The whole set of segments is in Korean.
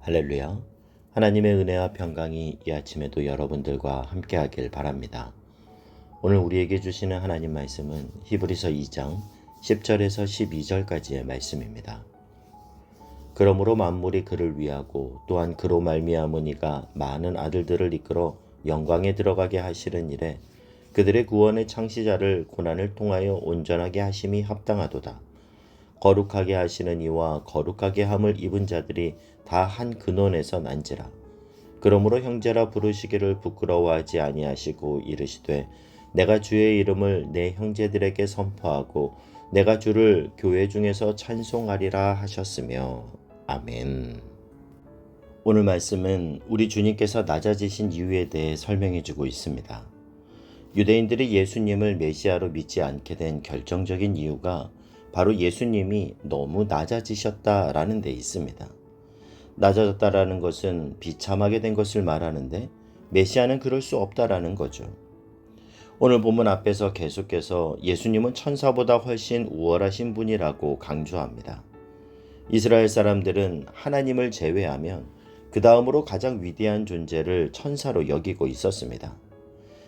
할렐루야. 하나님의 은혜와 평강이 이 아침에도 여러분들과 함께하길 바랍니다. 오늘 우리에게 주시는 하나님 말씀은 히브리서 2장 10절에서 12절까지의 말씀입니다. 그러므로 만물이 그를 위하고 또한 그로 말미암으니가 많은 아들들을 이끌어 영광에 들어가게 하시는 일에 그들의 구원의 창시자를 고난을 통하여 온전하게 하심이 합당하도다. 거룩하게 하시는 이와 거룩하게 함을 입은 자들이 다 한 근원에서 난지라. 그러므로 형제라 부르시기를 부끄러워하지 아니하시고 이르시되 내가 주의 이름을 내 형제들에게 선포하고 내가 주를 교회 중에서 찬송하리라 하셨으며. 아멘. 오늘 말씀은 우리 주님께서 낮아지신 이유에 대해 설명해 주고 있습니다. 유대인들이 예수님을 메시아로 믿지 않게 된 결정적인 이유가 바로 예수님이 너무 낮아지셨다라는 데 있습니다. 낮아졌다라는 것은 비참하게 된 것을 말하는데 메시아는 그럴 수 없다라는 거죠. 오늘 본문 앞에서 계속해서 예수님은 천사보다 훨씬 우월하신 분이라고 강조합니다. 이스라엘 사람들은 하나님을 제외하면 그 다음으로 가장 위대한 존재를 천사로 여기고 있었습니다.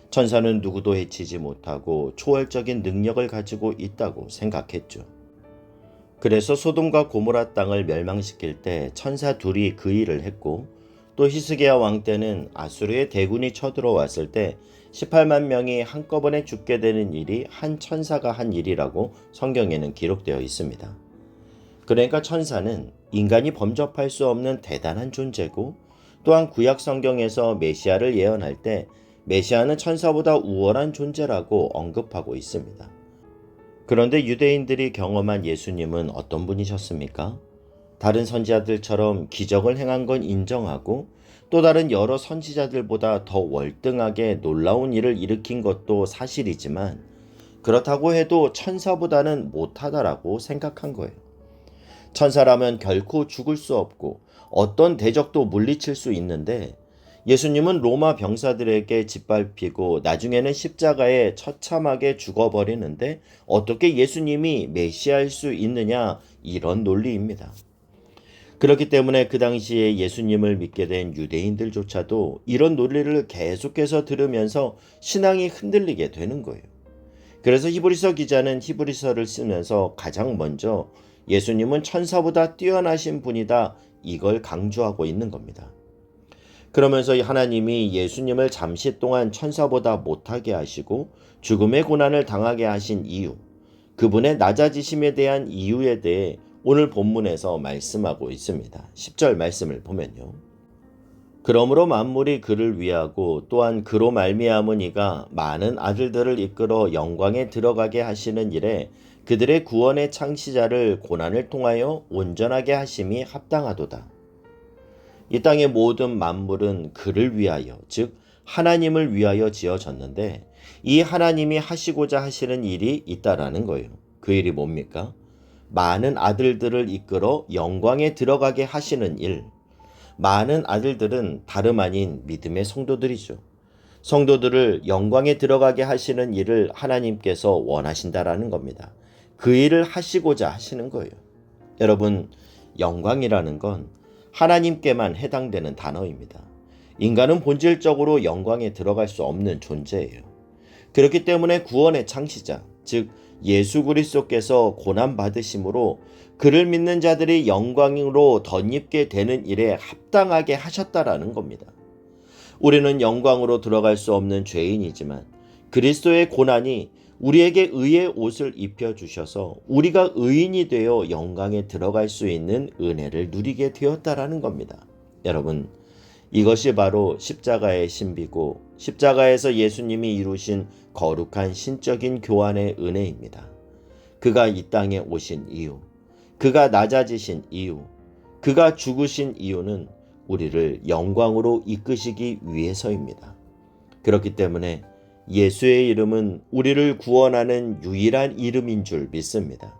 천사는 누구도 해치지 못하고 초월적인 능력을 가지고 있다고 생각했죠. 그래서 소돔과 고모라 땅을 멸망시킬 때 천사 둘이 그 일을 했고, 또 히스기야 왕 때는 아수르의 대군이 쳐들어왔을 때 18만 명이 한꺼번에 죽게 되는 일이 한 천사가 한 일이라고 성경에는 기록되어 있습니다. 그러니까 천사는 인간이 범접할 수 없는 대단한 존재고, 또한 구약 성경에서 메시아를 예언할 때 메시아는 천사보다 우월한 존재라고 언급하고 있습니다. 그런데 유대인들이 경험한 예수님은 어떤 분이셨습니까? 다른 선지자들처럼 기적을 행한 건 인정하고 또 다른 여러 선지자들보다 더 월등하게 놀라운 일을 일으킨 것도 사실이지만 그렇다고 해도 천사보다는 못하다라고 생각한 거예요. 천사라면 결코 죽을 수 없고 어떤 대적도 물리칠 수 있는데 예수님은 로마 병사들에게 짓밟히고 나중에는 십자가에 처참하게 죽어버리는데 어떻게 예수님이 메시아일 수 있느냐, 이런 논리입니다. 그렇기 때문에 그 당시에 예수님을 믿게 된 유대인들조차도 이런 논리를 계속해서 들으면서 신앙이 흔들리게 되는 거예요. 그래서 히브리서 기자는 히브리서를 쓰면서 가장 먼저 예수님은 천사보다 뛰어나신 분이다, 이걸 강조하고 있는 겁니다. 그러면서 하나님이 예수님을 잠시 동안 천사보다 못하게 하시고 죽음의 고난을 당하게 하신 이유, 그분의 낮아지심에 대한 이유에 대해 오늘 본문에서 말씀하고 있습니다. 10절 말씀을 보면요. 그러므로 만물이 그를 위하고 또한 그로 말미암은 이가 많은 아들들을 이끌어 영광에 들어가게 하시는 일에 그들의 구원의 창시자를 고난을 통하여 온전하게 하심이 합당하도다. 이 땅의 모든 만물은 그를 위하여, 즉 하나님을 위하여 지어졌는데 이 하나님이 하시고자 하시는 일이 있다라는 거예요. 그 일이 뭡니까? 많은 아들들을 이끌어 영광에 들어가게 하시는 일. 많은 아들들은 다름 아닌 믿음의 성도들이죠. 성도들을 영광에 들어가게 하시는 일을 하나님께서 원하신다라는 겁니다. 그 일을 하시고자 하시는 거예요. 여러분, 영광이라는 건 하나님께만 해당되는 단어입니다. 인간은 본질적으로 영광에 들어갈 수 없는 존재예요. 그렇기 때문에 구원의 창시자, 즉 예수 그리스도께서 고난 받으심으로 그를 믿는 자들이 영광으로 덧입게 되는 일에 합당하게 하셨다라는 겁니다. 우리는 영광으로 들어갈 수 없는 죄인이지만 그리스도의 고난이 우리에게 의의 옷을 입혀주셔서 우리가 의인이 되어 영광에 들어갈 수 있는 은혜를 누리게 되었다라는 겁니다. 여러분, 이것이 바로 십자가의 신비고 십자가에서 예수님이 이루신 거룩한 신적인 교환의 은혜입니다. 그가 이 땅에 오신 이유, 그가 낮아지신 이유, 그가 죽으신 이유는 우리를 영광으로 이끄시기 위해서입니다. 그렇기 때문에 예수의 이름은 우리를 구원하는 유일한 이름인 줄 믿습니다.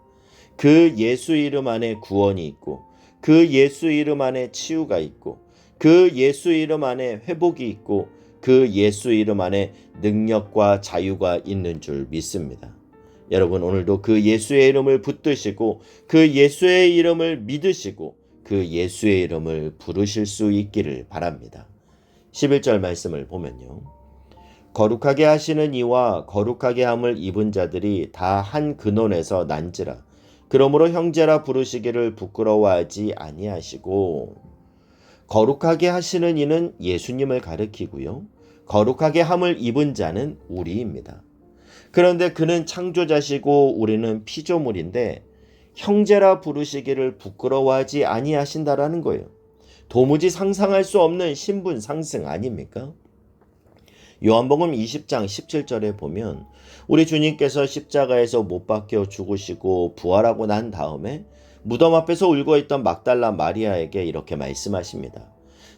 그 예수 이름 안에 구원이 있고 그 예수 이름 안에 치유가 있고 그 예수 이름 안에 회복이 있고 그 예수 이름 안에 능력과 자유가 있는 줄 믿습니다. 여러분, 오늘도 그 예수의 이름을 붙드시고 그 예수의 이름을 믿으시고 그 예수의 이름을 부르실 수 있기를 바랍니다. 11절 말씀을 보면요. 거룩하게 하시는 이와 거룩하게 함을 입은 자들이 다 한 근원에서 난지라. 그러므로 형제라 부르시기를 부끄러워하지 아니하시고. 거룩하게 하시는 이는 예수님을 가리키고요. 거룩하게 함을 입은 자는 우리입니다. 그런데 그는 창조자시고 우리는 피조물인데 형제라 부르시기를 부끄러워하지 아니하신다라는 거예요. 도무지 상상할 수 없는 신분 상승 아닙니까? 요한복음 20장 17절에 보면 우리 주님께서 십자가에서 못 박혀 죽으시고 부활하고 난 다음에 무덤 앞에서 울고 있던 막달라 마리아에게 이렇게 말씀하십니다.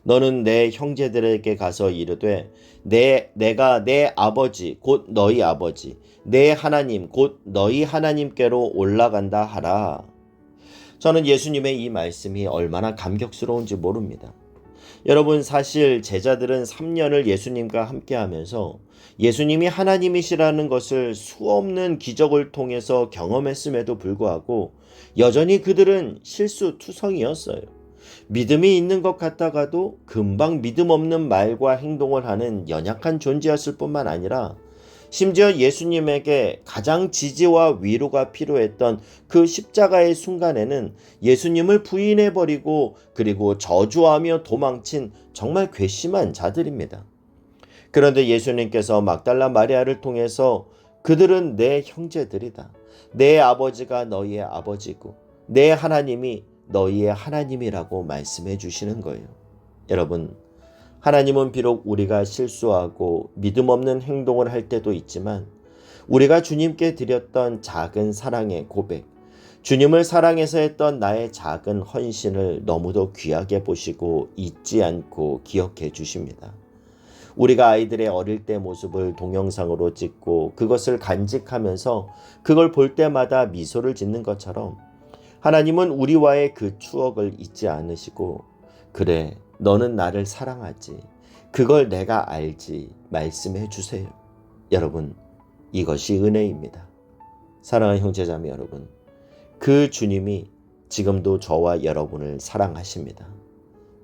너는 내 형제들에게 가서 이르되 내가 내 아버지 곧 너희 아버지 내 하나님 곧 너희 하나님께로 올라간다 하라. 저는 예수님의 이 말씀이 얼마나 감격스러운지 모릅니다. 여러분, 사실 제자들은 3년을 예수님과 함께하면서 예수님이 하나님이시라는 것을 수없는 기적을 통해서 경험했음에도 불구하고 여전히 그들은 실수투성이었어요. 믿음이 있는 것 같다가도 금방 믿음 없는 말과 행동을 하는 연약한 존재였을 뿐만 아니라 심지어 예수님에게 가장 지지와 위로가 필요했던 그 십자가의 순간에는 예수님을 부인해버리고 그리고 저주하며 도망친 정말 괘씸한 자들입니다. 그런데 예수님께서 막달라 마리아를 통해서 그들은 내 형제들이다. 내 아버지가 너희의 아버지고 내 하나님이 너희의 하나님이라고 말씀해 주시는 거예요. 여러분, 하나님은 비록 우리가 실수하고 믿음 없는 행동을 할 때도 있지만 우리가 주님께 드렸던 작은 사랑의 고백, 주님을 사랑해서 했던 나의 작은 헌신을 너무도 귀하게 보시고 잊지 않고 기억해 주십니다. 우리가 아이들의 어릴 때 모습을 동영상으로 찍고 그것을 간직하면서 그걸 볼 때마다 미소를 짓는 것처럼 하나님은 우리와의 그 추억을 잊지 않으시고 그래, 너는 나를 사랑하지. 그걸 내가 알지. 말씀해 주세요. 여러분, 이것이 은혜입니다. 사랑하는 형제자매 여러분, 그 주님이 지금도 저와 여러분을 사랑하십니다.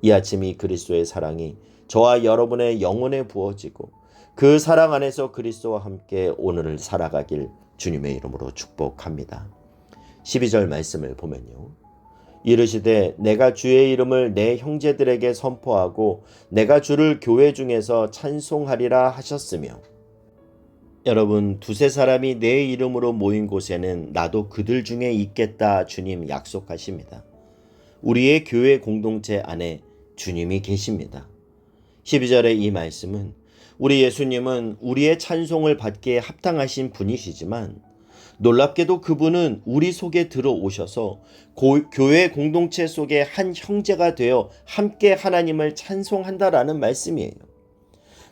이 아침 이 그리스도의 사랑이 저와 여러분의 영혼에 부어지고 그 사랑 안에서 그리스도와 함께 오늘을 살아가길 주님의 이름으로 축복합니다. 12절 말씀을 보면요. 이르시되 내가 주의 이름을 내 형제들에게 선포하고 내가 주를 교회 중에서 찬송하리라 하셨으며. 여러분, 두세 사람이 내 이름으로 모인 곳에는 나도 그들 중에 있겠다 주님 약속하십니다. 우리의 교회 공동체 안에 주님이 계십니다. 12절의 이 말씀은 우리 예수님은 우리의 찬송을 받기에 합당하신 분이시지만 놀랍게도 그분은 우리 속에 들어오셔서 교회 공동체 속에 한 형제가 되어 함께 하나님을 찬송한다라는 말씀이에요.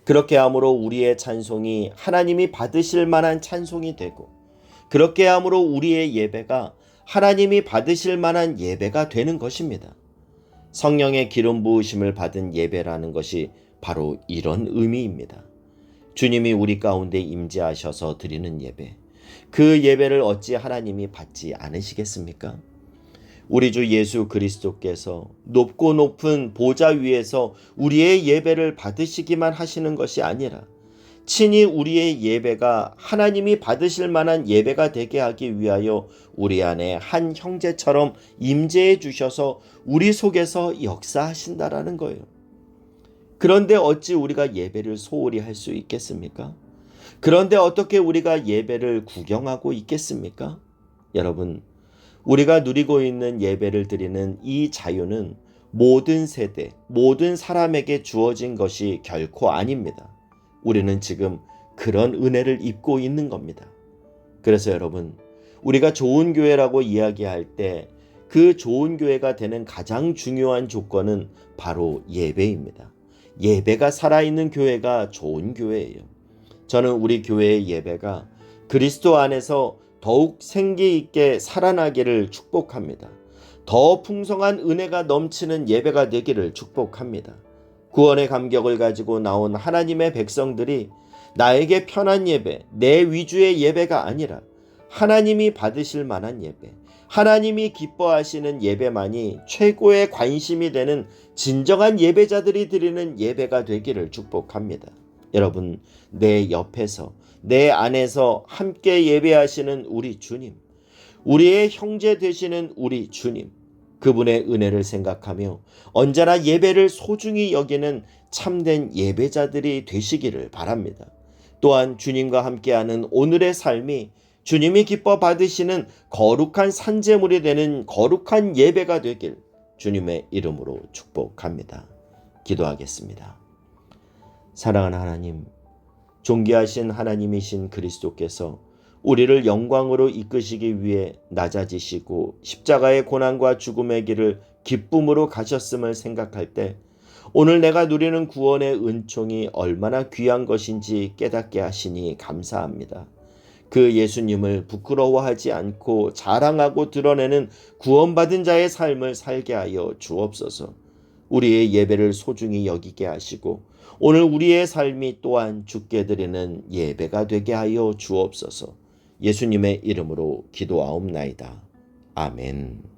그렇게 함으로 우리의 찬송이 하나님이 받으실 만한 찬송이 되고 그렇게 함으로 우리의 예배가 하나님이 받으실 만한 예배가 되는 것입니다. 성령의 기름 부으심을 받은 예배라는 것이 바로 이런 의미입니다. 주님이 우리 가운데 임재하셔서 드리는 예배, 그 예배를 어찌 하나님이 받지 않으시겠습니까? 우리 주 예수 그리스도께서 높고 높은 보좌 위에서 우리의 예배를 받으시기만 하시는 것이 아니라 친히 우리의 예배가 하나님이 받으실 만한 예배가 되게 하기 위하여 우리 안에 한 형제처럼 임재해 주셔서 우리 속에서 역사하신다라는 거예요. 그런데 어찌 우리가 예배를 소홀히 할 수 있겠습니까? 그런데 어떻게 우리가 예배를 구경하고 있겠습니까? 여러분, 우리가 누리고 있는 예배를 드리는 이 자유는 모든 세대, 모든 사람에게 주어진 것이 결코 아닙니다. 우리는 지금 그런 은혜를 입고 있는 겁니다. 그래서 여러분, 우리가 좋은 교회라고 이야기할 때 그 좋은 교회가 되는 가장 중요한 조건은 바로 예배입니다. 예배가 살아있는 교회가 좋은 교회예요. 저는 우리 교회의 예배가 그리스도 안에서 더욱 생기 있게 살아나기를 축복합니다. 더 풍성한 은혜가 넘치는 예배가 되기를 축복합니다. 구원의 감격을 가지고 나온 하나님의 백성들이 나에게 편한 예배, 내 위주의 예배가 아니라 하나님이 받으실 만한 예배, 하나님이 기뻐하시는 예배만이 최고의 관심이 되는 진정한 예배자들이 드리는 예배가 되기를 축복합니다. 여러분, 내 옆에서, 내 안에서 함께 예배하시는 우리 주님, 우리의 형제 되시는 우리 주님, 그분의 은혜를 생각하며 언제나 예배를 소중히 여기는 참된 예배자들이 되시기를 바랍니다. 또한 주님과 함께하는 오늘의 삶이 주님이 기뻐 받으시는 거룩한 산제물이 되는 거룩한 예배가 되길 주님의 이름으로 축복합니다. 기도하겠습니다. 사랑하는 하나님, 존귀하신 하나님이신 그리스도께서 우리를 영광으로 이끄시기 위해 낮아지시고 십자가의 고난과 죽음의 길을 기쁨으로 가셨음을 생각할 때 오늘 내가 누리는 구원의 은총이 얼마나 귀한 것인지 깨닫게 하시니 감사합니다. 그 예수님을 부끄러워하지 않고 자랑하고 드러내는 구원받은 자의 삶을 살게 하여 주옵소서. 우리의 예배를 소중히 여기게 하시고 오늘 우리의 삶이 또한 주께 드리는 예배가 되게 하여 주옵소서. 예수님의 이름으로 기도하옵나이다. 아멘.